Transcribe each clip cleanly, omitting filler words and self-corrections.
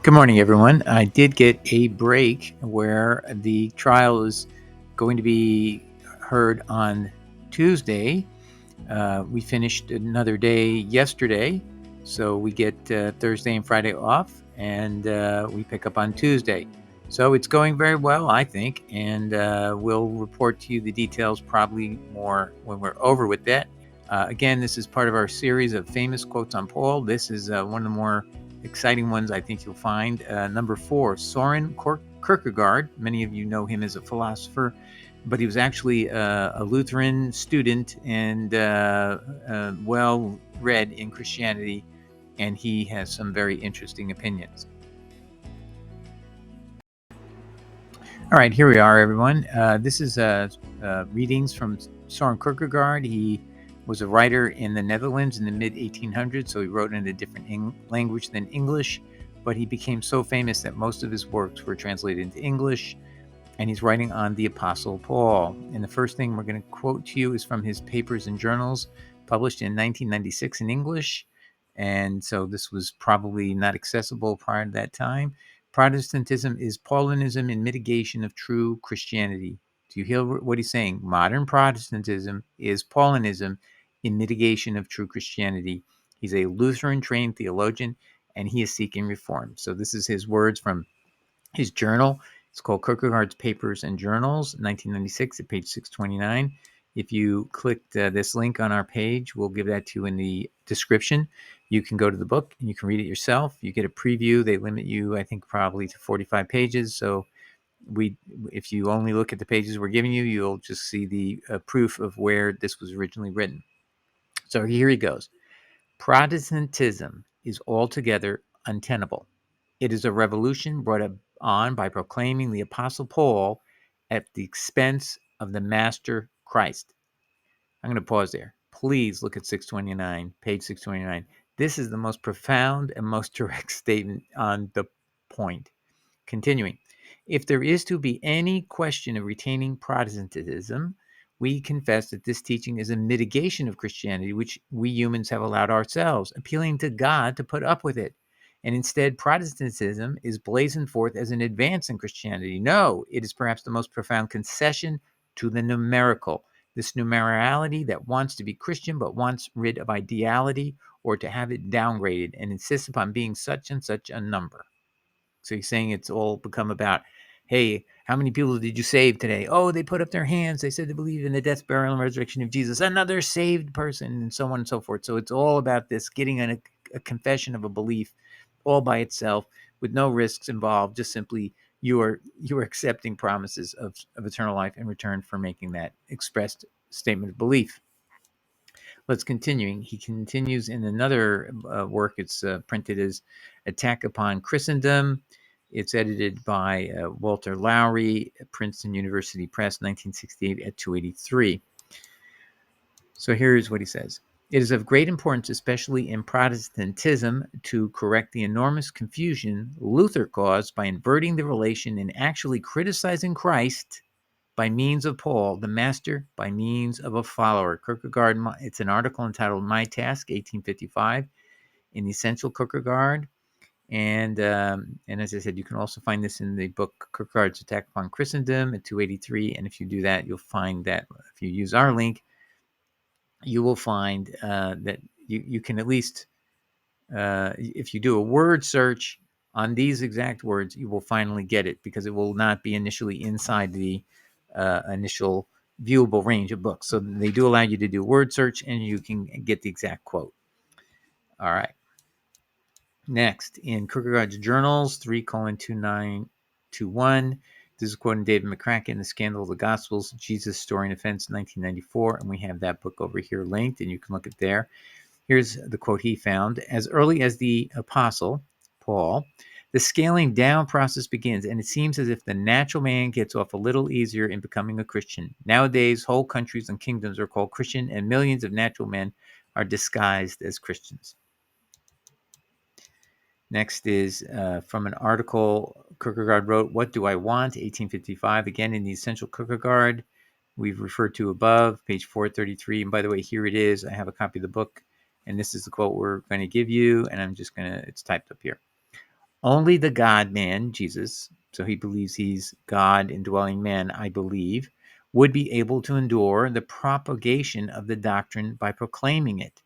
Good morning, everyone. I did get a break where the trial is going to be heard on Tuesday. We finished another day yesterday, so we get Thursday and Friday off, and we pick up on Tuesday. So it's going very well, I think, and we'll report to you the details probably more when we're over with that. Again, this is part of our series of famous quotes on Paul. This is one of the more exciting ones I think you'll find. Number 4, Soren Kierkegaard. Many of you know him as a philosopher, but he was actually a Lutheran student and well read in Christianity, and he has some very interesting opinions. All right, here we are, everyone. This is readings from Soren Kierkegaard. He was a writer in the Netherlands in the mid-1800s, so he wrote in a different language than English, but he became so famous that most of his works were translated into English, and he's writing on the Apostle Paul. And the first thing we're going to quote to you is from his Papers and Journals, published in 1996 in English, and so this was probably not accessible prior to that time. Protestantism is Paulinism in mitigation of true Christianity. Do you hear what he's saying? Modern Protestantism is Paulinism in mitigation of true Christianity. He's a Lutheran-trained theologian, and he is seeking reform. So this is his words from his journal. It's called Kierkegaard's Papers and Journals, 1996, at page 629. If you clicked this link on our page, we'll give that to you in the description. You can go to the book and you can read it yourself. You get a preview. They limit you, I think, probably to 45 pages. So if you only look at the pages we're giving you, you'll just see the proof of where this was originally written. So here he goes. Protestantism is altogether untenable. It is a revolution brought on by proclaiming the Apostle Paul at the expense of the Master Christ. I'm going to pause there. Please look at 629, page 629. This is the most profound and most direct statement on the point. Continuing, if there is to be any question of retaining Protestantism, we confess that this teaching is a mitigation of Christianity, which we humans have allowed ourselves, appealing to God to put up with it. And instead, Protestantism is blazoned forth as an advance in Christianity. No, it is perhaps the most profound concession to the numerical, this numerality that wants to be Christian but wants rid of ideality or to have it downgraded and insists upon being such and such a number. So he's saying it's all become about, hey, how many people did you save today? Oh, they put up their hands. They said they believe in the death, burial, and resurrection of Jesus. Another saved person, and so on and so forth. So it's all about this, getting a confession of a belief all by itself with no risks involved. Just simply you are accepting promises of eternal life in return for making that expressed statement of belief. Let's continuing. He continues in another work. It's printed as Attack Upon Christendom. It's edited by Walter Lowry, Princeton University Press, 1968 at 283. So here's what he says. It is of great importance, especially in Protestantism, to correct the enormous confusion Luther caused by inverting the relation and actually criticizing Christ by means of Paul, the master, by means of a follower. Kierkegaard, it's an article entitled My Task, 1855, in the Essential Kierkegaard. And as I said, you can also find this in the book Kierkegaard's Attack Upon Christendom at 283. And if you do that, you'll find that if you use our link, you will find that you can at least, if you do a word search on these exact words, you will finally get it, because it will not be initially inside the initial viewable range of books. So they do allow you to do word search and you can get the exact quote. All right. Next, in Kierkegaard's Journals, 3:2921, this is quoting David McCracken, The Scandal of the Gospels, Jesus, Story and Offense, 1994, and we have that book over here linked, and you can look at there. Here's the quote he found. As early as the Apostle Paul, the scaling down process begins, and it seems as if the natural man gets off a little easier in becoming a Christian. Nowadays, whole countries and kingdoms are called Christian, and millions of natural men are disguised as Christians. Next is from an article Kierkegaard wrote, What Do I Want? 1855, again in the Essential Kierkegaard. We've referred to above, page 433. And by the way, here it is. I have a copy of the book, and this is the quote we're going to give you, and I'm just going to, it's typed up here. Only the God-man, Jesus, so he believes he's God indwelling man, I believe, would be able to endure the propagation of the doctrine by proclaiming it,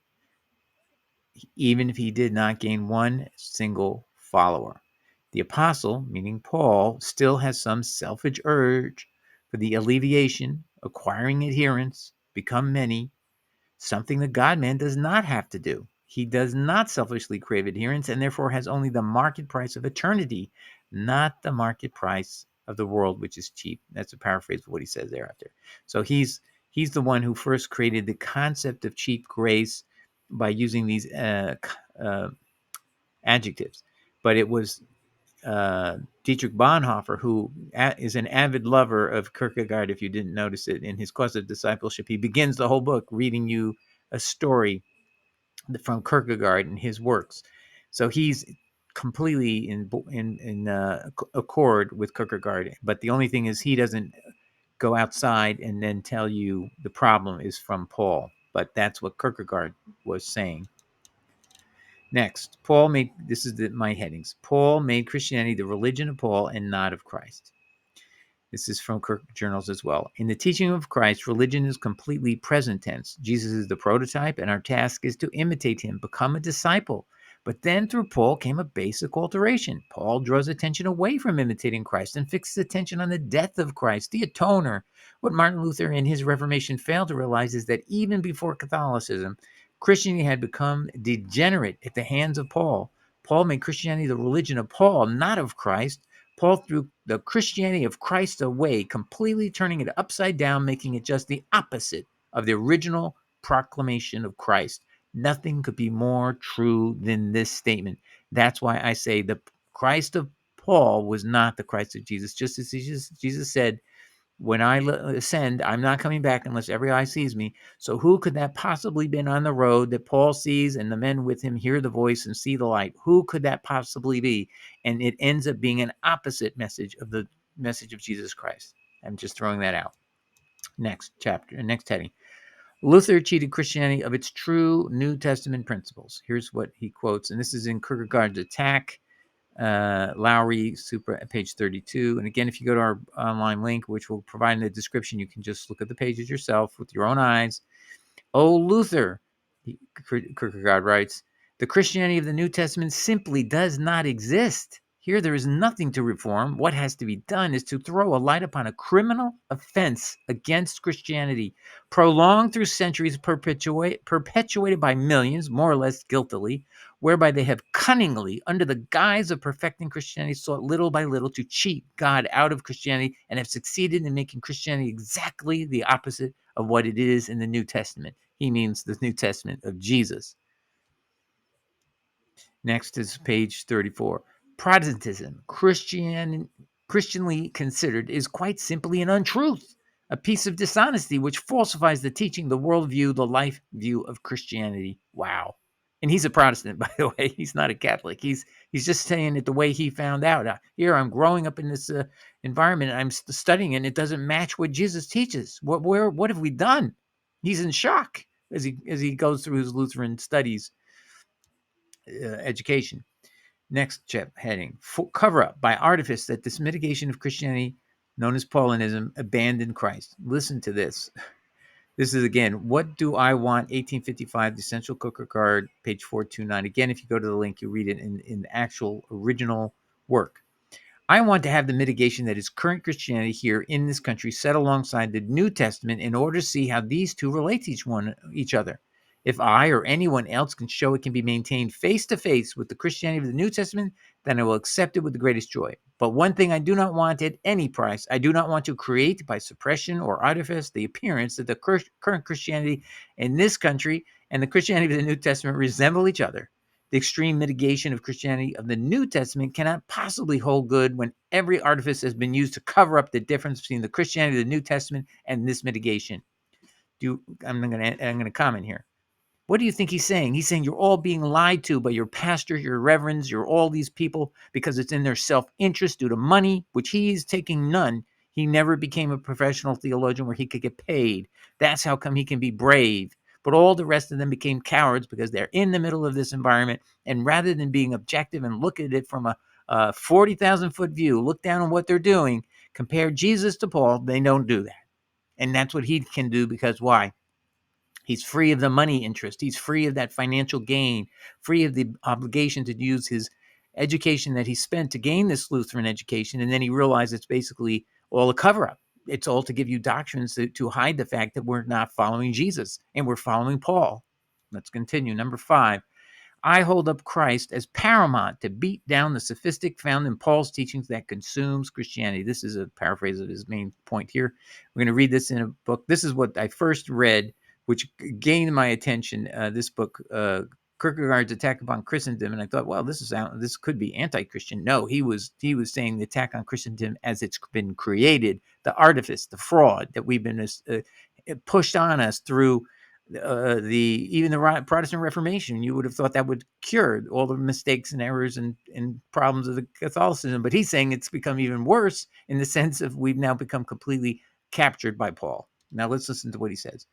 even if he did not gain one single follower. The apostle, meaning Paul, still has some selfish urge for the alleviation, acquiring adherents, become many, something the God-man does not have to do. He does not selfishly crave adherence and therefore has only the market price of eternity, not the market price of the world, which is cheap. That's a paraphrase of what he says thereafter. So he's the one who first created the concept of cheap grace by using these adjectives. But it was Dietrich Bonhoeffer, who is an avid lover of Kierkegaard, if you didn't notice it, in his course of discipleship. He begins the whole book reading you a story from Kierkegaard and his works. So he's completely in accord with Kierkegaard. But the only thing is he doesn't go outside and then tell you the problem is from Paul. But that's what Kierkegaard was saying. Next, this is my headings. Paul made Christianity the religion of Paul and not of Christ. This is from Kirk Journals as well. In the teaching of Christ, religion is completely present tense. Jesus is the prototype, and our task is to imitate him, become a disciple. But then through Paul came a basic alteration. Paul draws attention away from imitating Christ and fixes attention on the death of Christ, the atoner. What Martin Luther in his Reformation failed to realize is that even before Catholicism, Christianity had become degenerate at the hands of Paul. Paul made Christianity the religion of Paul, not of Christ. Paul threw the Christianity of Christ away, completely turning it upside down, making it just the opposite of the original proclamation of Christ. Nothing could be more true than this statement. That's why I say the Christ of Paul was not the Christ of Jesus. Just as Jesus said, when I ascend, I'm not coming back unless every eye sees me. So who could that possibly been on the road that Paul sees and the men with him hear the voice and see the light? Who could that possibly be? And it ends up being an opposite message of the message of Jesus Christ. I'm just throwing that out. Next heading. Luther cheated Christianity of its true New Testament principles. Here's what he quotes, and this is in Kierkegaard's Attack, Lowry, Supra, page 32. And again, if you go to our online link, which we'll provide in the description, you can just look at the pages yourself with your own eyes. Oh, Luther, Kierkegaard writes, the Christianity of the New Testament simply does not exist. Here there is nothing to reform. What has to be done is to throw a light upon a criminal offense against Christianity, prolonged through centuries, perpetuated by millions, more or less guiltily, whereby they have cunningly, under the guise of perfecting Christianity, sought little by little to cheat God out of Christianity and have succeeded in making Christianity exactly the opposite of what it is in the New Testament. He means the New Testament of Jesus. Next is page 34. Protestantism, Christianly considered, is quite simply an untruth, a piece of dishonesty which falsifies the teaching, the worldview, the life view of Christianity. Wow. And he's a Protestant, by the way. He's not a Catholic. He's just saying it the way he found out. Here, I'm growing up in this environment. I'm studying, and it doesn't match what Jesus teaches. What have we done? He's in shock as he goes through his Lutheran studies, education. Next heading. Cover up by artifice that this mitigation of Christianity, known as Paulinism, abandoned Christ. Listen to this. This is, again, What Do I Want, 1855, the Essential Kierkegaard, page 429. Again, if you go to the link, you read it in the actual original work. I want to have the mitigation that is current Christianity here in this country set alongside the New Testament in order to see how these two relate to each other. If I or anyone else can show it can be maintained face to face with the Christianity of the New Testament, then I will accept it with the greatest joy. But one thing I do not want at any price, I do not want to create by suppression or artifice the appearance that the current Christianity in this country and the Christianity of the New Testament resemble each other. The extreme mitigation of Christianity of the New Testament cannot possibly hold good when every artifice has been used to cover up the difference between the Christianity of the New Testament and this mitigation. I'm going to comment here. What do you think he's saying? He's saying you're all being lied to by your pastor, your reverends, you're all these people because it's in their self-interest due to money, which he's taking none. He never became a professional theologian where he could get paid. That's how come he can be brave. But all the rest of them became cowards because they're in the middle of this environment. And rather than being objective and look at it from a 40,000 foot view, look down on what they're doing, compare Jesus to Paul, they don't do that. And that's what he can do, because why? He's free of the money interest. He's free of that financial gain, free of the obligation to use his education that he spent to gain this Lutheran education. And then he realized it's basically all a cover up. It's all to give you doctrines to hide the fact that we're not following Jesus and we're following Paul. Let's continue. Number 5. I hold up Christ as paramount to beat down the sophistic found in Paul's teachings that consumes Christianity. This is a paraphrase of his main point here. We're going to read this in a book. This is what I first read, which gained my attention. This book, Kierkegaard's Attack Upon Christendom, and I thought, well, this could be anti-Christian. No, he was saying the attack on Christendom as it's been created, the artifice, the fraud that we've been pushed on us through even the Protestant Reformation. You would have thought that would cure all the mistakes and errors and problems of the Catholicism, but he's saying it's become even worse in the sense of we've now become completely captured by Paul. Now let's listen to what he says.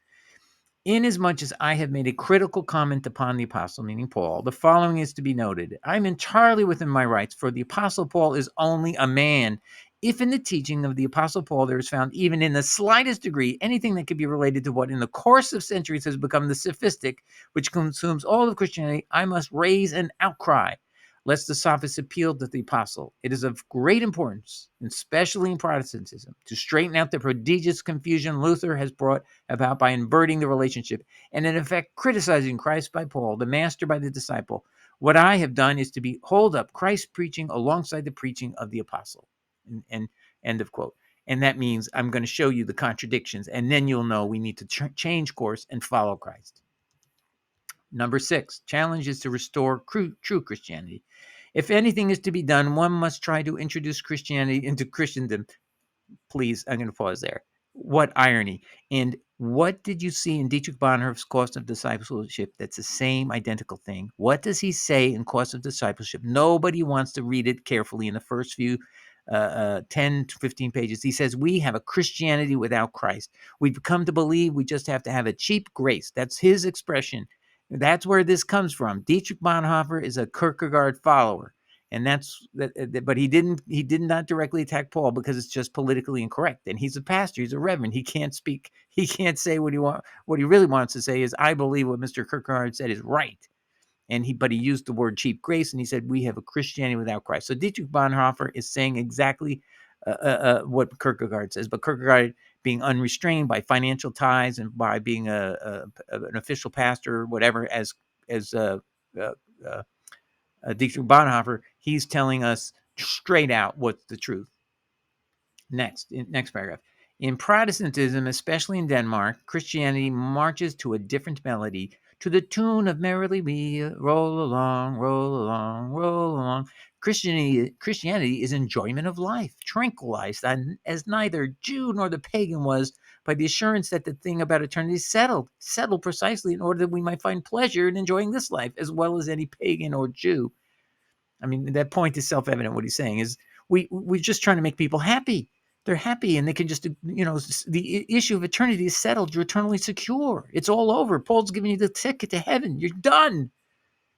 Inasmuch as I have made a critical comment upon the apostle, meaning Paul, the following is to be noted. I'm entirely within my rights, for the apostle Paul is only a man. If in the teaching of the apostle Paul there is found even in the slightest degree anything that could be related to what in the course of centuries has become the sophistic, which consumes all of Christianity, I must raise an outcry, lest the sophists appeal to the apostle. It is of great importance, especially in Protestantism, to straighten out the prodigious confusion Luther has brought about by inverting the relationship and in effect criticizing Christ by Paul, the master by the disciple. What I have done is to hold up Christ's preaching alongside the preaching of the apostle. And end of quote. And that means I'm going to show you the contradictions, and then you'll know we need to change course and follow Christ. Number 6, challenge is to restore true Christianity. If anything is to be done, one must try to introduce Christianity into Christendom. Please, I'm going to pause there. What irony. And what did you see in Dietrich Bonhoeffer's Course of Discipleship? That's the same identical thing. What does he say in Course of Discipleship? Nobody wants to read it carefully in the first few 10 to 15 pages. He says, we have a Christianity without Christ. We've come to believe we just have to have a cheap grace. That's his expression. That's where this comes from. Dietrich Bonhoeffer is a Kierkegaard follower. And but he did not directly attack Paul because it's just politically incorrect. And he's a pastor, he's a reverend. He can't speak, he can't say what he really wants to say is, I believe what Mr. Kierkegaard said is right. But he used the word cheap grace, and he said, we have a Christianity without Christ. So Dietrich Bonhoeffer is saying exactly what Kierkegaard says, but Kierkegaard being unrestrained by financial ties and by being an official pastor or whatever, as Dietrich Bonhoeffer, he's telling us straight out what's the truth. Next paragraph. In Protestantism, especially in Denmark, Christianity marches to a different melody, to the tune of Merrily We Roll Along, Roll Along, Roll Along. Christianity is enjoyment of life, tranquilized as neither Jew nor the pagan was by the assurance that the thing about eternity is settled precisely in order that we might find pleasure in enjoying this life as well as any pagan or Jew. I mean, that point is self-evident. What he's saying is we're just trying to make people happy. They're happy and they can just, the issue of eternity is settled. You're eternally secure. It's all over. Paul's giving you the ticket to heaven. You're done.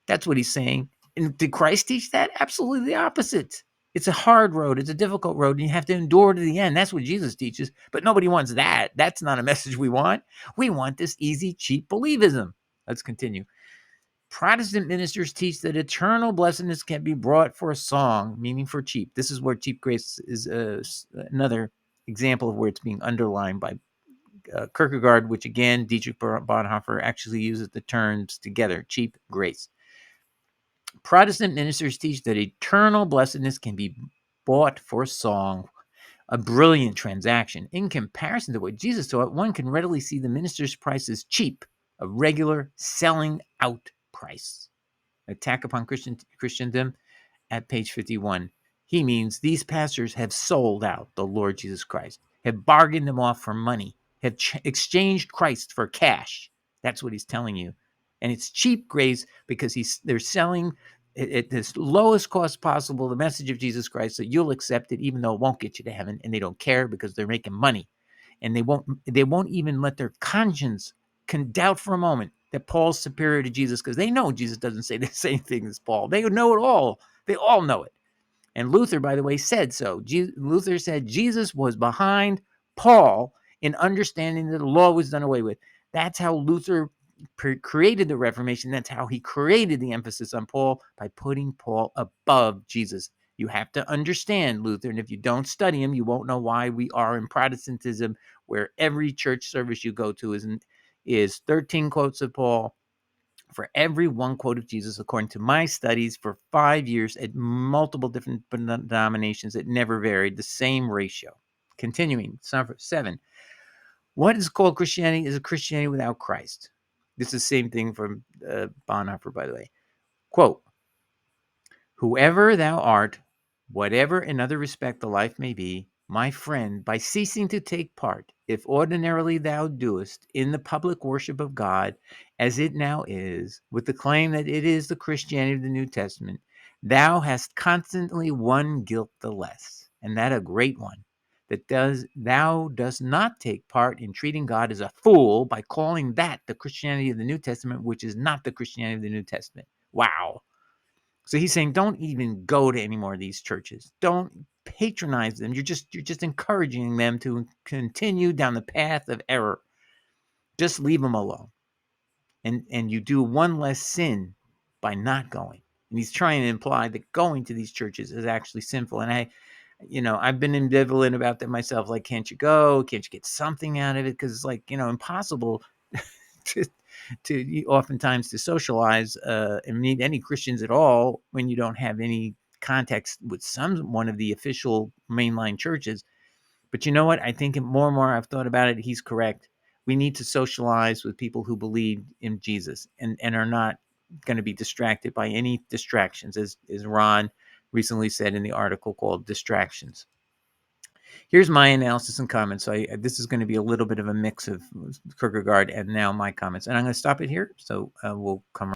That's what he's saying. And did Christ teach that? Absolutely the opposite. It's a hard road. It's a difficult road, and you have to endure to the end. That's what Jesus teaches. But nobody wants that. That's not a message we want. We want this easy, cheap believism. Let's continue. Protestant ministers teach that eternal blessedness can be brought for a song, meaning for cheap. This is where cheap grace is another example of where it's being underlined by Kierkegaard, which again, Dietrich Bonhoeffer actually uses the terms together, cheap grace. Protestant ministers teach that eternal blessedness can be bought for a song, a brilliant transaction. In comparison to what Jesus taught, one can readily see the minister's price as cheap, a regular selling out price. Attack Upon Christendom at page 51. He means these pastors have sold out the Lord Jesus Christ, have bargained him off for money, have exchanged Christ for cash. That's what he's telling you. And it's cheap grace because they're selling at this lowest cost possible the message of Jesus Christ, so you'll accept it even though it won't get you to heaven, and they don't care because they're making money. And they won't even let their conscience can doubt for a moment that Paul's superior to Jesus, because they know Jesus doesn't say the same thing as Paul. They know it all. They all know it. And Luther, by the way, said so. Luther said Jesus was behind Paul in understanding that the law was done away with. That's how Luther created the Reformation. That's how he created the emphasis on Paul, by putting Paul above Jesus. You have to understand Luther, and if you don't study him, you won't know why we are in Protestantism, where every church service you go to is 13 quotes of Paul for every one quote of Jesus, according to my studies for 5 years at multiple different denominations. It never varied, the same ratio. Continuing, 7. What is called Christianity is a Christianity without Christ. This is the same thing from Bonhoeffer, by the way. Quote, whoever thou art, whatever in other respect the life may be, my friend, by ceasing to take part, if ordinarily thou doest, in the public worship of God, as it now is, with the claim that it is the Christianity of the New Testament, thou hast constantly one guilt the less, and that a great one, that thou dost not take part in treating God as a fool by calling that the Christianity of the New Testament, which is not the Christianity of the New Testament. Wow. So he's saying, don't even go to any more of these churches. Don't patronize them. You're just encouraging them to continue down the path of error. Just leave them alone. And you do one less sin by not going. And he's trying to imply that going to these churches is actually sinful. And I've been ambivalent about that myself. Like, can't you go? Can't you get something out of it? Because it's like, impossible to oftentimes to socialize and meet any Christians at all when you don't have any context with one of the official mainline churches. But you know what? I think more and more I've thought about it. He's correct. We need to socialize with people who believe in Jesus and are not going to be distracted by any distractions, as Ron recently said in the article called Distractions. Here's my analysis and comments. So this is going to be a little bit of a mix of Kierkegaard and now my comments. And I'm going to stop it here. So we'll come.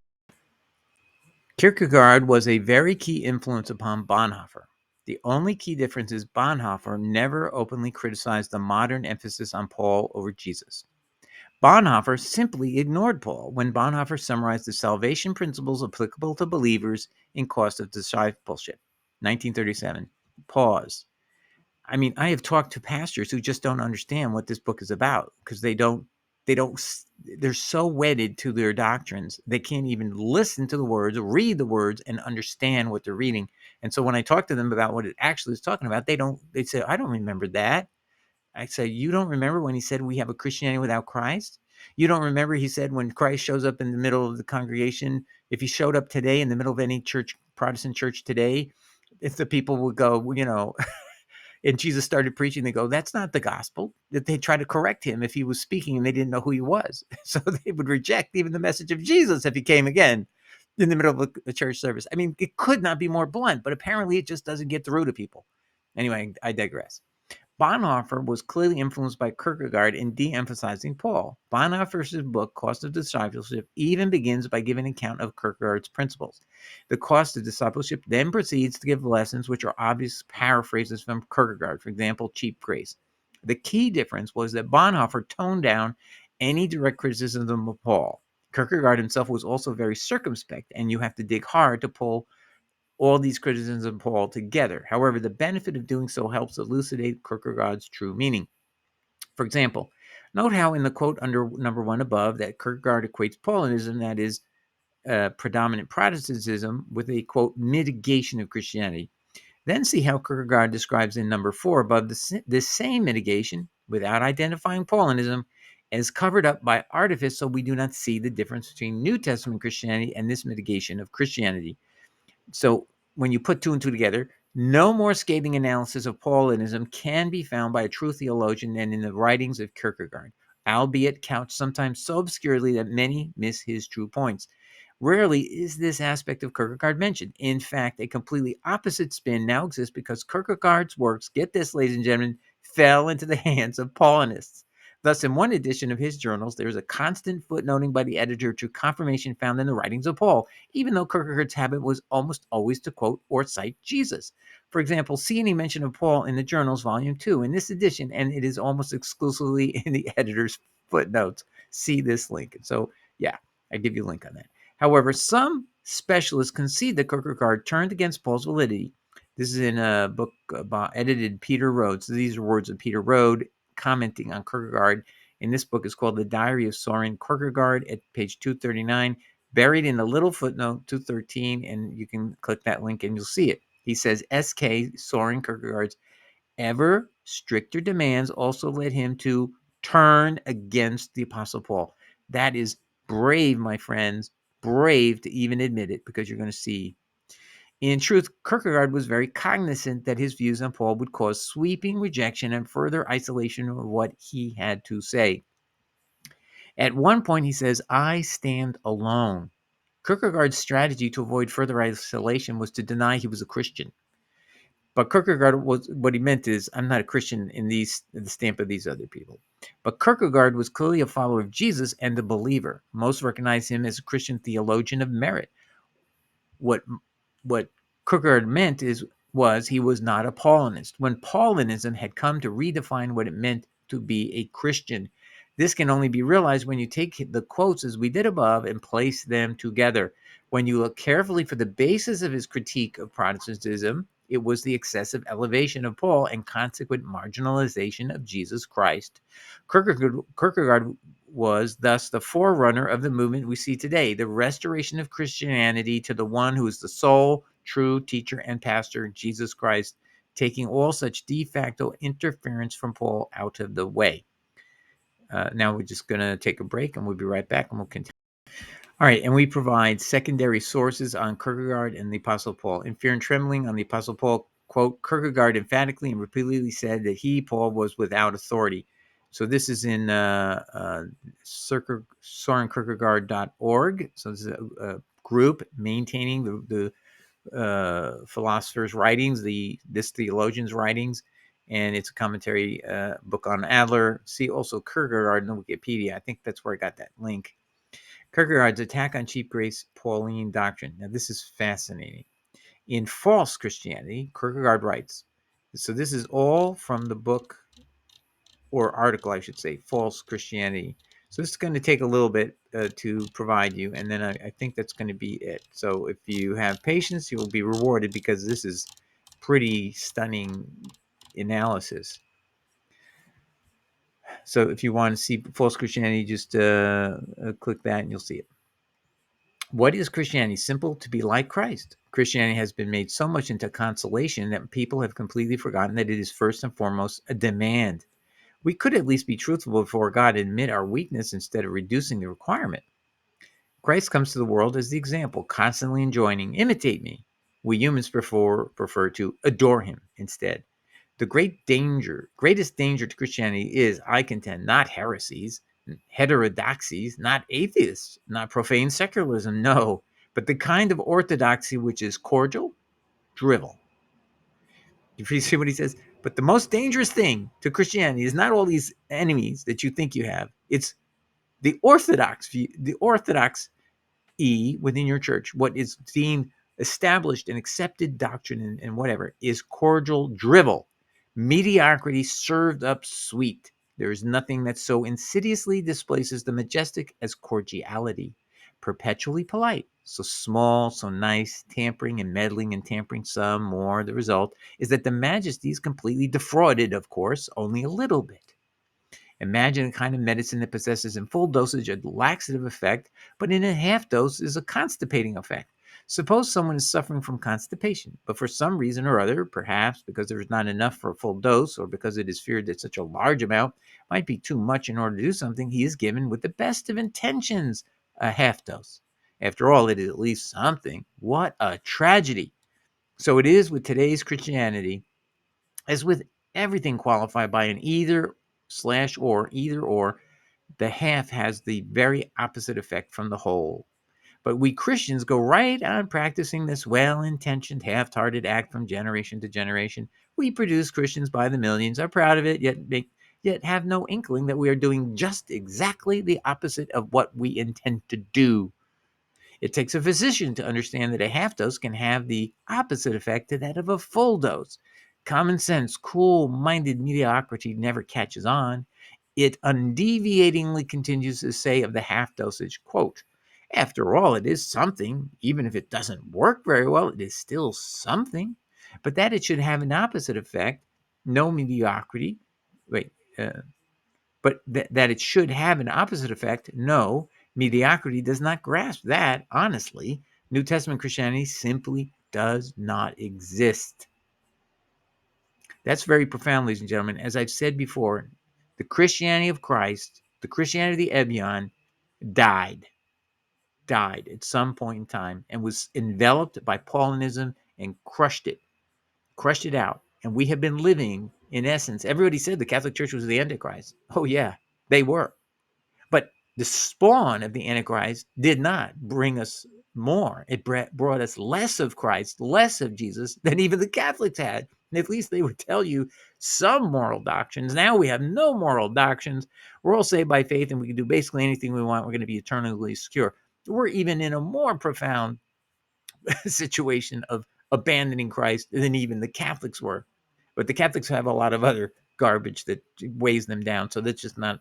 Kierkegaard was a very key influence upon Bonhoeffer. The only key difference is Bonhoeffer never openly criticized the modern emphasis on Paul over Jesus. Bonhoeffer simply ignored Paul when Bonhoeffer summarized the salvation principles applicable to believers in Cost of Discipleship, 1937. Pause. I mean, I have talked to pastors who just don't understand what this book is about because they're so wedded to their doctrines. They can't even listen to the words, read the words, and understand what they're reading. And so when I talk to them about what it actually is talking about, they say, I don't remember that. I say, you don't remember when he said we have a Christianity without Christ? You don't remember he said when Christ shows up in the middle of the congregation, if he showed up today in the middle of any church, Protestant church today, if the people would go, and Jesus started preaching, they go, that's not the gospel. That they try to correct him if he was speaking and they didn't know who he was. So they would reject even the message of Jesus if he came again in the middle of a church service. I mean, it could not be more blunt, but apparently it just doesn't get through to people. Anyway, I digress. Bonhoeffer was clearly influenced by Kierkegaard in de-emphasizing Paul. Bonhoeffer's book, Cost of Discipleship, even begins by giving an account of Kierkegaard's principles. The Cost of Discipleship then proceeds to give lessons which are obvious paraphrases from Kierkegaard, for example, cheap grace. The key difference was that Bonhoeffer toned down any direct criticism of Paul. Kierkegaard himself was also very circumspect, and you have to dig hard to pull all these criticisms of Paul together. However, the benefit of doing so helps elucidate Kierkegaard's true meaning. For example, note how in the quote under number 1 above that Kierkegaard equates Paulinism, that is predominant Protestantism, with a quote mitigation of Christianity. Then see how Kierkegaard describes in number 4 above this same mitigation, without identifying Paulinism, as covered up by artifice, so we do not see the difference between New Testament Christianity and this mitigation of Christianity. So when you put 2 and 2 together, no more scathing analysis of Paulinism can be found by a true theologian than in the writings of Kierkegaard, albeit couched sometimes so obscurely that many miss his true points. Rarely is this aspect of Kierkegaard mentioned. In fact, a completely opposite spin now exists because Kierkegaard's works, get this, ladies and gentlemen, fell into the hands of Paulinists. Thus, in one edition of his journals, there is a constant footnoting by the editor to confirmation found in the writings of Paul, even though Kierkegaard's habit was almost always to quote or cite Jesus. For example, see any mention of Paul in the journals, volume 2, in this edition, and it is almost exclusively in the editor's footnotes. See this link. And so, yeah, I give you a link on that. However, some specialists concede that Kierkegaard turned against Paul's validity. This is in a book edited Peter Rode. So these are words of Peter Rode commenting on Kierkegaard. And this book is called The Diary of Soren Kierkegaard at page 239, buried in a little footnote 213, and you can click that link and you'll see it. He says S.K. Soren Kierkegaard's ever stricter demands also led him to turn against the Apostle Paul. That is brave, my friends, brave to even admit it, because you're going to see. In truth, Kierkegaard was very cognizant that his views on Paul would cause sweeping rejection and further isolation of what he had to say. At one point, he says, I stand alone. Kierkegaard's strategy to avoid further isolation was to deny he was a Christian. But Kierkegaard was, what he meant is, I'm not a Christian in the stamp of these other people. But Kierkegaard was clearly a follower of Jesus and a believer. Most recognize him as a Christian theologian of merit. What Kierkegaard meant was he was not a Paulinist. When Paulinism had come to redefine what it meant to be a Christian, this can only be realized when you take the quotes as we did above and place them together. When you look carefully for the basis of his critique of Protestantism, it was the excessive elevation of Paul and consequent marginalization of Jesus Christ. Kierkegaard was thus the forerunner of the movement we see today, the restoration of Christianity to the one who is the sole true teacher and pastor, Jesus Christ, taking all such de facto interference from Paul out of the way. Now we're just going to take a break and we'll be right back and we'll continue. All right, and we provide secondary sources on Kierkegaard and the Apostle Paul. In Fear and Trembling on the Apostle Paul, quote, Kierkegaard emphatically and repeatedly said that he, Paul, was without authority. So this is in SorenKierkegaard.org. So this is a group maintaining the philosopher's writings, this theologian's writings, and it's a commentary book on Adler. See also Kierkegaard in Wikipedia. I think that's where I got that link. Kierkegaard's attack on cheap grace Pauline doctrine. Now, this is fascinating. In False Christianity, Kierkegaard writes, so this is all from the book, or article, I should say, False Christianity. So this is going to take a little bit to provide you, and then I think that's going to be it. So if you have patience, you will be rewarded, because this is pretty stunning analysis. So if you want to see False Christianity, just click that and you'll see it. What is Christianity? Simple: to be like Christ. Christianity has been made so much into consolation that people have completely forgotten that it is first and foremost a demand. We could at least be truthful before God and admit our weakness instead of reducing the requirement. Christ comes to the world as the example, constantly enjoining, imitate me. We humans prefer to adore him instead. The greatest danger to Christianity is, I contend, not heresies, heterodoxies, not atheists, not profane secularism, no, but the kind of orthodoxy which is cordial drivel. You see what he says? But the most dangerous thing to Christianity is not all these enemies that you think you have. It's the orthodox view, the orthodox within your church. What is deemed established and accepted doctrine and whatever is cordial drivel. Mediocrity served up sweet. There is nothing that so insidiously displaces the majestic as cordiality. Perpetually polite, so small, so nice, tampering and meddling and tampering some more. The result is that the majesty is completely defrauded, of course, only a little bit. Imagine a kind of medicine that possesses in full dosage a laxative effect, but in a half dose is a constipating effect. Suppose someone is suffering from constipation, but for some reason or other, perhaps because there is not enough for a full dose, or because it is feared that such a large amount might be too much in order to do something, he is given, with the best of intentions, a half dose. After all, it is at least something. What a tragedy! So it is with today's Christianity, as with everything qualified by an either or, the half has the very opposite effect from the whole. But we Christians go right on practicing this well-intentioned, half-hearted act from generation to generation. We produce Christians by the millions, are proud of it, yet have no inkling that we are doing just exactly the opposite of what we intend to do. It takes a physician to understand that a half dose can have the opposite effect to that of a full dose. Common sense, cool-minded mediocrity never catches on. It undeviatingly continues to say of the half dosage, quote, after all, it is something. Even if it doesn't work very well, it is still something. but that it should have an opposite effect, no mediocrity. Wait, but that it should have an opposite effect, no, mediocrity does not grasp that, honestly. New Testament Christianity simply does not exist. That's very profound, ladies and gentlemen. As I've said before, the Christianity of Christ, the Christianity of the Ebion, died at some point in time and was enveloped by Paulinism and crushed it out. And we have been living, in essence, everybody said the Catholic Church was the Antichrist. Oh, yeah, they were. But the spawn of the Antichrist did not bring us more. It brought us less of Christ, less of Jesus than even the Catholics had. And at least they would tell you some moral doctrines. Now we have no moral doctrines. We're all saved by faith and we can do basically anything we want. We're going to be eternally secure. We're even in a more profound situation of abandoning Christ than even the Catholics were. But the Catholics have a lot of other garbage that weighs them down. So that's just not,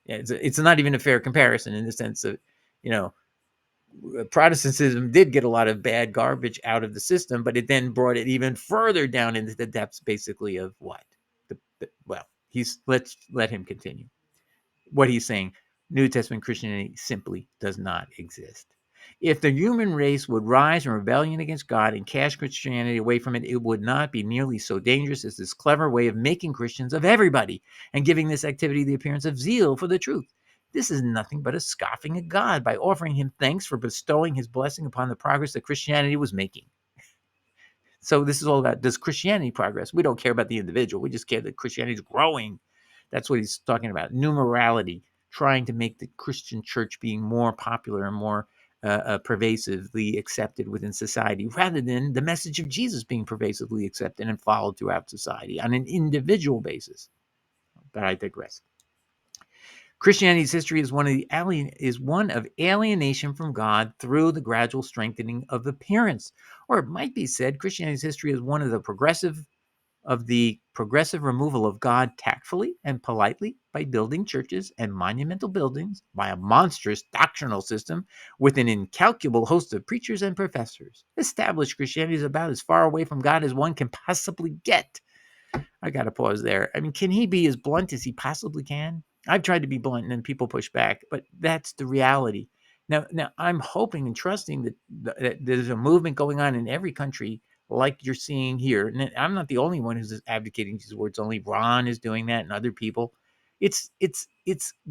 it's not even a fair comparison in the sense of, Protestantism did get a lot of bad garbage out of the system, but it then brought it even further down into the depths, basically, of what? Let's let him continue. What he's saying, New Testament Christianity simply does not exist. If the human race would rise in rebellion against God and cast Christianity away from it, it would not be nearly so dangerous as this clever way of making Christians of everybody and giving this activity the appearance of zeal for the truth. This is nothing but a scoffing at God by offering him thanks for bestowing his blessing upon the progress that Christianity was making. So this is all about, does Christianity progress? We don't care about the individual. We just care that Christianity is growing. That's what he's talking about. New morality, trying to make the Christian church being more popular and more pervasively accepted within society, rather than the message of Jesus being pervasively accepted and followed throughout society on an individual basis. But I digress. Christianity's history is one of alienation from God through the gradual strengthening of appearance. Or it might be said Christianity's history is one of the progressive removal of God tactfully and politely by building churches and monumental buildings, by a monstrous doctrinal system with an incalculable host of preachers and professors. Established Christianity is about as far away from God as one can possibly get. I got to pause there. I mean, can he be as blunt as he possibly can? I've tried to be blunt and then people push back, but that's the reality. Now I'm hoping and trusting that there's a movement going on in every country like you're seeing here. And I'm not the only one who's advocating these words. Only Ron is doing that and other people. It's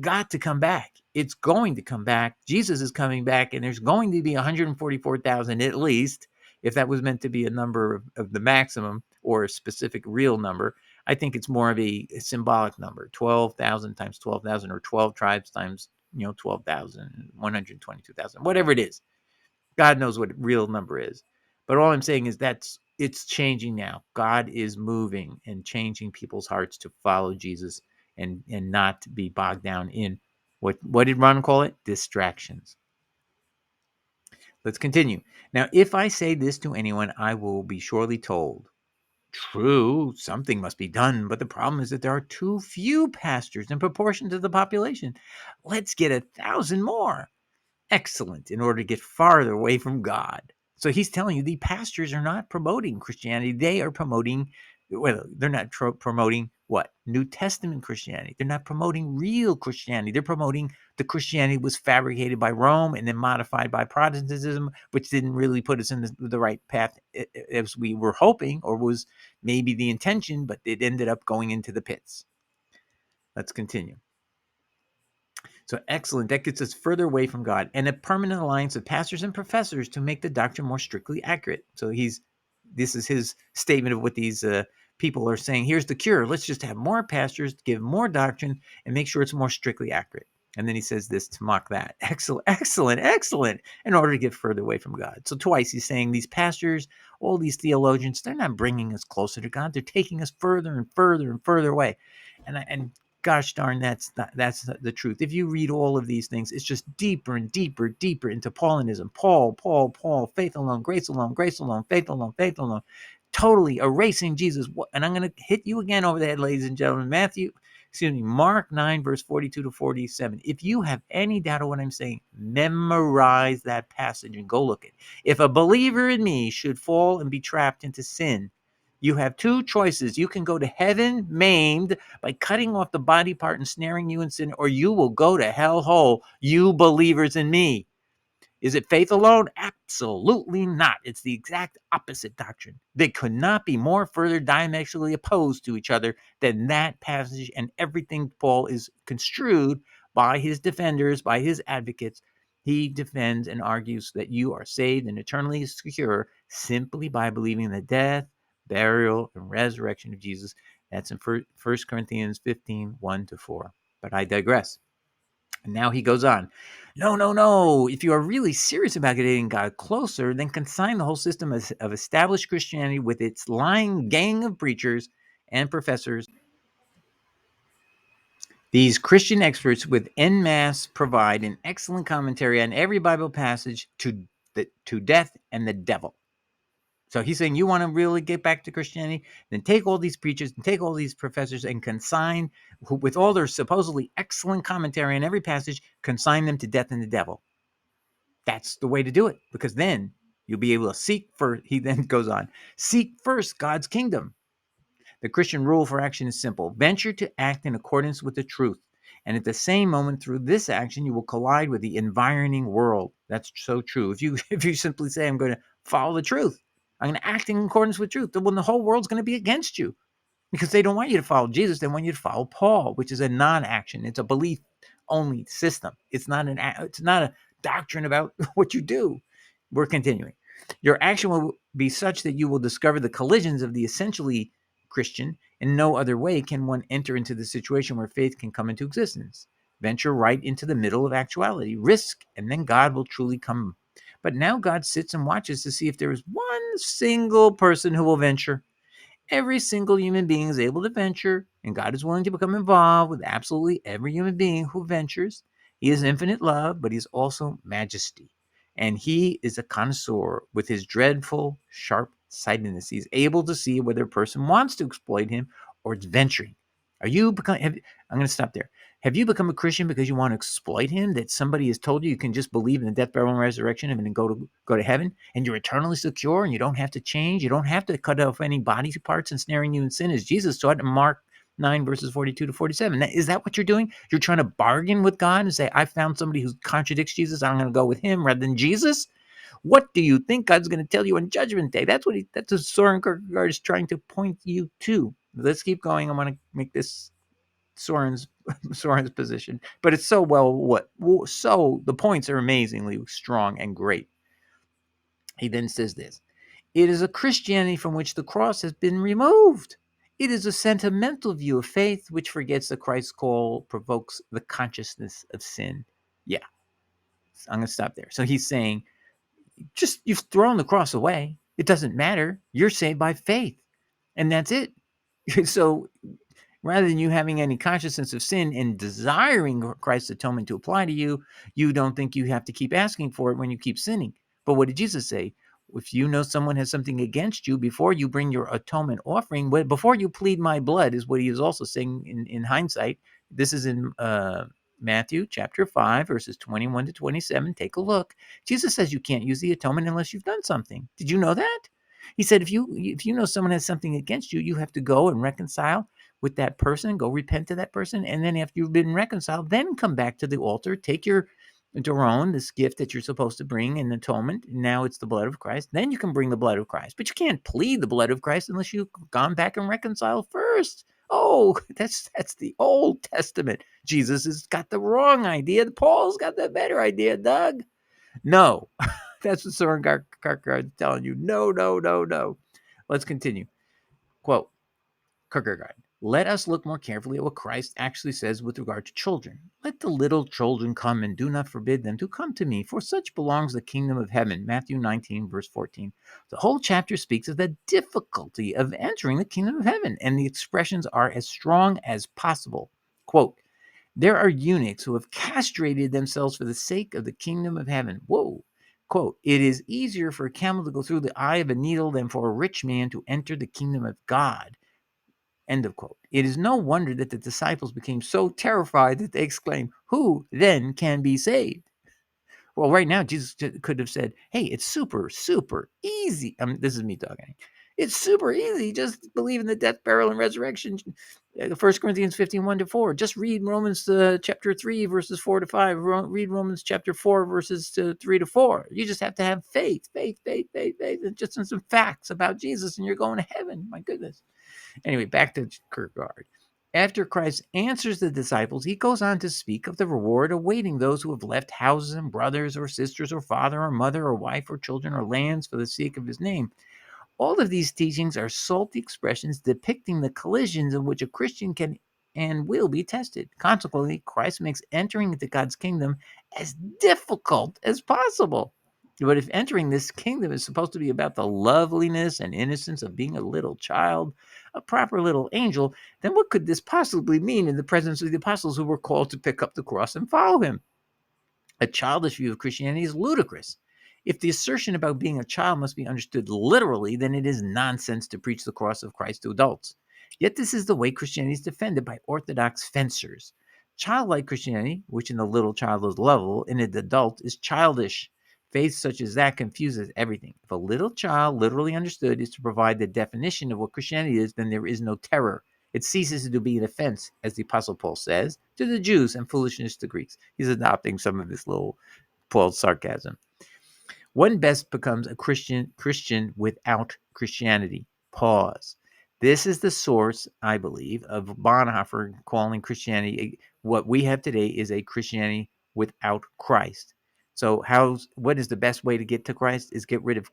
got to come back. It's going to come back. Jesus is coming back, and there's going to be 144,000 at least, if that was meant to be a number of the maximum or a specific real number. I think it's more of a symbolic number, 12,000 times 12,000, or 12 tribes times 12,000, 122,000, whatever it is. God knows what real number is. But all I'm saying is it's changing now. God is moving and changing people's hearts to follow Jesus and not to be bogged down in what did Ron call it? Distractions. Let's continue. Now, if I say this to anyone, I will be surely told, true, something must be done, but the problem is that there are too few pastors in proportion to the population. Let's get 1,000 more. Excellent, in order to get farther away from God. So he's telling you the pastors are not promoting Christianity. They are promoting, well, they're not promoting what? New Testament Christianity. They're not promoting real Christianity. They're promoting the Christianity was fabricated by Rome and then modified by Protestantism, which didn't really put us in the right path as we were hoping, or was maybe the intention, but it ended up going into the pits. Let's continue. So excellent. That gets us further away from God, and a permanent alliance of pastors and professors to make the doctrine more strictly accurate. So this is his statement of what these people are saying. Here's the cure. Let's just have more pastors, give more doctrine, and make sure it's more strictly accurate. And then he says this to mock that. Excellent, excellent, excellent, in order to get further away from God. So twice he's saying these pastors, all these theologians, they're not bringing us closer to God. They're taking us further and further and further away. And gosh darn, that's the truth. If you read all of these things, it's just deeper and deeper into Paulinism. Paul, faith alone, grace alone, faith alone, totally erasing Jesus. And I'm going to hit you again over the head, ladies and gentlemen. Mark 9, verse 42 to 47. If you have any doubt of what I'm saying, memorize that passage and go look it. If a believer in me should fall and be trapped into sin, You have two choices. You can go to heaven maimed by cutting off the body part and snaring you in sin, or you will go to hell whole, you believers in me. Is it faith alone? Absolutely not. It's the exact opposite doctrine. They could not be more further diametrically opposed to each other than that passage, and everything Paul is construed by his defenders, by his advocates. He defends and argues that you are saved and eternally secure simply by believing in the death, burial, and resurrection of Jesus. That's in 1 Corinthians 15, 1-4. But I digress. And now he goes on. No, no, no. If you are really serious about getting God closer, then consign the whole system of established Christianity with its lying gang of preachers and professors. These Christian experts with en masse provide an excellent commentary on every Bible passage to death and the devil. So he's saying, you want to really get back to Christianity, then take all these preachers and take all these professors and consign, with all their supposedly excellent commentary on every passage, consign them to death and the devil. That's the way to do it, because then you'll be able to seek for, he then goes on, seek first God's kingdom. The Christian rule for action is simple. Venture to act in accordance with the truth. And at the same moment, through this action, you will collide with the environing world. That's so true. If you simply say, I'm going to follow the truth, I'm going to act in accordance with truth, then the whole world's going to be against you, because they don't want you to follow Jesus. They want you to follow Paul, which is a non-action. It's a belief-only system. It's not a doctrine about what you do. We're continuing. Your action will be such that you will discover the collisions of the essentially Christian. In no other way can one enter into the situation where faith can come into existence. Venture right into the middle of actuality. Risk, and then God will truly come. But now God sits and watches to see if there is one single person who will venture. Every single human being is able to venture, and God is willing to become involved with absolutely every human being who ventures. He is infinite love, but he's also majesty. And he is a connoisseur with his dreadful, sharp-sightedness. He's able to see whether a person wants to exploit him or it's venturing. I'm going to stop there. Have you become a Christian because you want to exploit him? That somebody has told you can just believe in the death, burial, and resurrection and then go to heaven, and you're eternally secure, and you don't have to change. You don't have to cut off any body parts and snaring you in sin, as Jesus taught in Mark 9 verses 42-47. Is that what you're doing? You're trying to bargain with God and say, I found somebody who contradicts Jesus, I'm going to go with him rather than Jesus. What do you think God's going to tell you on Judgment Day? That's what Soren Kierkegaard is trying to point you to. Let's keep going. I want to make this Soren's position, but it's so so the points are amazingly strong and great. He then says this: it is a Christianity from which the cross has been removed. It is a sentimental view of faith which forgets that Christ's call provokes the consciousness of sin. Yeah, I'm going to stop there. So he's saying, just you've thrown the cross away. It doesn't matter. You're saved by faith, and that's it. So rather than you having any consciousness of sin and desiring Christ's atonement to apply to you, you don't think you have to keep asking for it when you keep sinning. But what did Jesus say? If you know someone has something against you, before you bring your atonement offering, before you plead my blood, is what he is also saying in hindsight. This is in Matthew chapter 5, verses 21-27. Take a look. Jesus says you can't use the atonement unless you've done something. Did you know that? He said, if you know someone has something against you, you have to go and reconcile with that person, go repent to that person, and then after you've been reconciled, then come back to the altar, take your Daron, this gift that you're supposed to bring in atonement. Now it's the blood of Christ. Then you can bring the blood of Christ. But you can't plead the blood of Christ unless you've gone back and reconciled first. Oh, that's the Old Testament. Jesus has got the wrong idea. Paul's got the better idea, Doug. No, that's what Soren Kierkegaard is telling you. No, no, no, no. Let's continue. Quote, Kierkegaard: let us look more carefully at what Christ actually says with regard to children. Let the little children come, and do not forbid them to come to me, for such belongs the kingdom of heaven. Matthew 19, verse 14. The whole chapter speaks of the difficulty of entering the kingdom of heaven, and the expressions are as strong as possible. Quote, there are eunuchs who have castrated themselves for the sake of the kingdom of heaven. Whoa. Quote, it is easier for a camel to go through the eye of a needle than for a rich man to enter the kingdom of God. End of quote. It is no wonder that the disciples became so terrified that they exclaimed, who then can be saved? Well, right now, Jesus could have said, hey, it's super, super easy. This is me talking. It's super easy. Just believe in the death, burial, and resurrection. 1 Corinthians 15:1-4. Just read Romans chapter 3, verses 4-5. Read Romans chapter 4, verses 3-4. You just have to have faith, and just some facts about Jesus, and you're going to heaven. My goodness. Anyway, back to Kierkegaard. After Christ answers the disciples, he goes on to speak of the reward awaiting those who have left houses and brothers or sisters or father or mother or wife or children or lands for the sake of his name. All of these teachings are salty expressions depicting the collisions in which a Christian can and will be tested. Consequently, Christ makes entering into God's kingdom as difficult as possible. But if entering this kingdom is supposed to be about the loveliness and innocence of being a little child, a proper little angel, then what could this possibly mean in the presence of the apostles who were called to pick up the cross and follow him? A childish view of Christianity is ludicrous. If the assertion about being a child must be understood literally, then it is nonsense to preach the cross of Christ to adults. Yet this is the way Christianity is defended by orthodox fencers. Childlike Christianity, which in the little child is lovable, in an adult is childish. Faith such as that confuses everything. If a little child, literally understood, is to provide the definition of what Christianity is, then there is no terror. It ceases to be an offense, as the Apostle Paul says, to the Jews and foolishness to Greeks. He's adopting some of this little Paul's sarcasm. One best becomes a Christian without Christianity. Pause. This is the source, I believe, of Bonhoeffer calling Christianity what we have today is a Christianity without Christ. So what is the best way to get to Christ is get rid of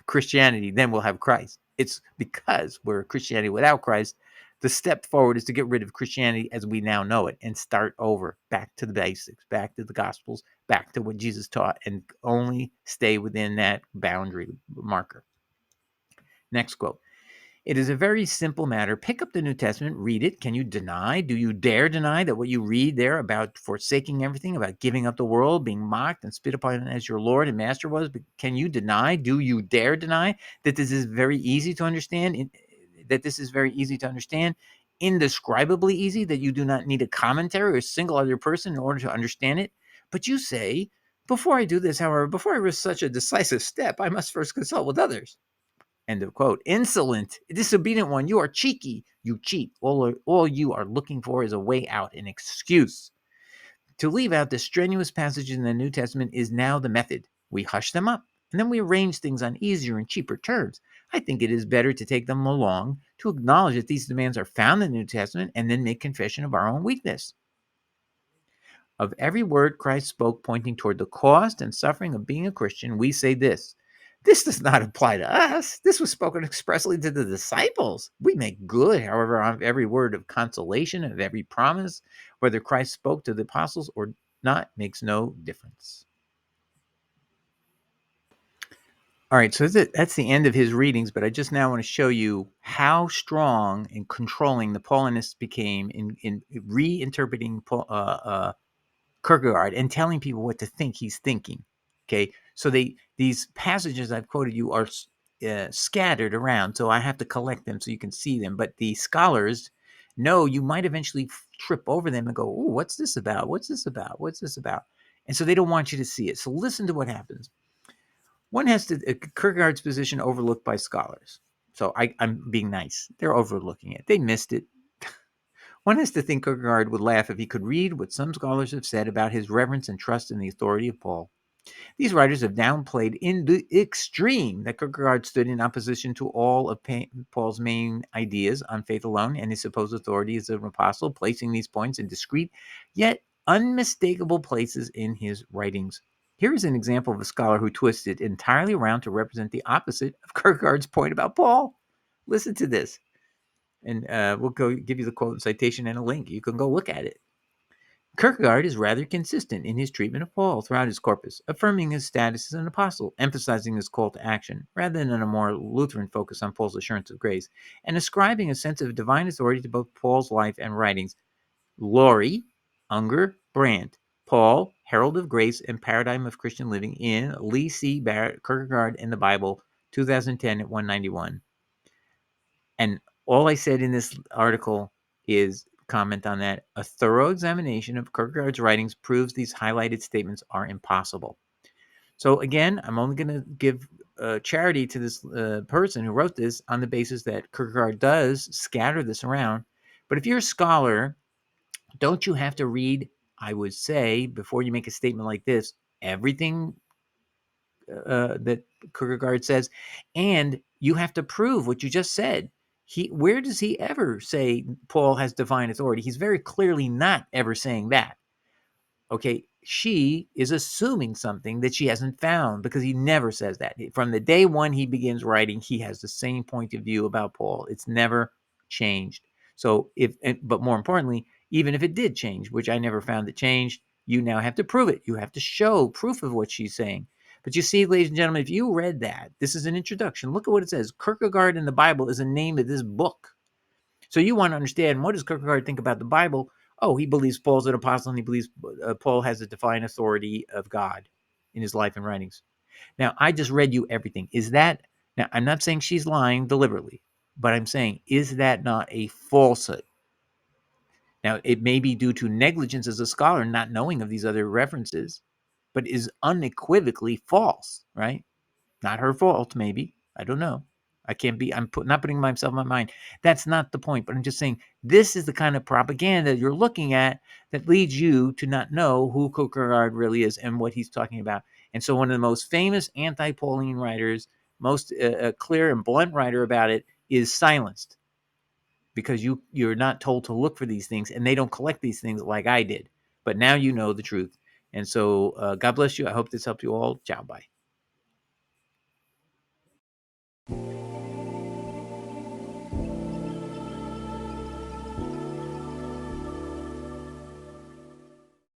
Christianity, then we'll have Christ. It's because we're Christianity without Christ. The step forward is to get rid of Christianity as we now know it and start over, back to the basics, back to the Gospels, back to what Jesus taught, and only stay within that boundary marker. Next quote. It is a very simple matter. Pick up the New Testament, read it. Can you deny? Do you dare deny that what you read there about forsaking everything, about giving up the world, being mocked and spit upon as your Lord and Master was? But can you deny? Do you dare deny that this is very easy to understand? That this is very easy to understand? Indescribably easy, that you do not need a commentary or a single other person in order to understand it? But you say, before I do this, however, before I risk such a decisive step, I must first consult with others. End of quote. Insolent, disobedient one, you are cheeky, you cheat. All you are looking for is a way out, an excuse. To leave out the strenuous passages in the New Testament is now the method. We hush them up, and then we arrange things on easier and cheaper terms. I think it is better to take them along, to acknowledge that these demands are found in the New Testament, and then make confession of our own weakness. Of every word Christ spoke pointing toward the cost and suffering of being a Christian, we say this. This does not apply to us. This was spoken expressly to the disciples. We make good, however, on every word of consolation, of every promise. Whether Christ spoke to the apostles or not makes no difference. All right, so that's the end of his readings, but I just now want to show you how strong and controlling the Paulinists became in reinterpreting Kierkegaard and telling people what to think he's thinking. Okay, so these passages I've quoted you are scattered around, so I have to collect them so you can see them. But the scholars know you might eventually trip over them and go, "Oh, what's this about? What's this about? What's this about?" And so they don't want you to see it. So listen to what happens. One has to Kierkegaard's position overlooked by scholars. So I'm being nice. They're overlooking it. They missed it. One has to think Kierkegaard would laugh if he could read what some scholars have said about his reverence and trust in the authority of Paul. These writers have downplayed in the extreme that Kierkegaard stood in opposition to all of Paul's main ideas on faith alone and his supposed authority as an apostle, placing these points in discrete yet unmistakable places in his writings. Here is an example of a scholar who twisted entirely around to represent the opposite of Kierkegaard's point about Paul. Listen to this. And we'll go give you the quote and citation and a link. You can go look at it. Kierkegaard is rather consistent in his treatment of Paul throughout his corpus, affirming his status as an apostle, emphasizing his call to action, rather than a more Lutheran focus on Paul's assurance of grace, and ascribing a sense of divine authority to both Paul's life and writings. Laurie, Unger, Brandt, Paul, Herald of Grace and Paradigm of Christian Living in Lee C. Barrett, Kierkegaard and the Bible, 2010 at 191. And all I said in this article is comment on that. A thorough examination of Kierkegaard's writings proves these highlighted statements are impossible. So again, I'm only going to give charity to this person who wrote this on the basis that Kierkegaard does scatter this around. But if you're a scholar, don't you have to read, I would say, before you make a statement like this, everything that Kierkegaard says, and you have to prove what you just said. Where does he ever say Paul has divine authority? He's very clearly not ever saying that. Okay, she is assuming something that she hasn't found, because he never says that. From the day one he begins writing, he has the same point of view about Paul. It's never changed. So but more importantly, even if it did change, which I never found it changed, you now have to prove it. You have to show proof of what she's saying. But you see, ladies and gentlemen, if you read that, this is an introduction. Look at what it says. Kierkegaard in the Bible is the name of this book. So you want to understand, what does Kierkegaard think about the Bible? Oh, he believes Paul's an apostle, and he believes Paul has the divine authority of God in his life and writings. Now, I just read you everything. Is that, now, I'm not saying she's lying deliberately, but I'm saying, is that not a falsehood? Now, it may be due to negligence as a scholar, not knowing of these other references, but is unequivocally false, right? Not her fault, maybe. I don't know. Not putting myself in my mind. That's not the point, but I'm just saying this is the kind of propaganda you're looking at that leads you to not know who Kierkegaard really is and what he's talking about. And so one of the most famous anti-Pauline writers, most clear and blunt writer about it, is silenced, because you're not told to look for these things, and they don't collect these things like I did. But now you know the truth. And so God bless you. I hope this helped you all. Ciao, bye.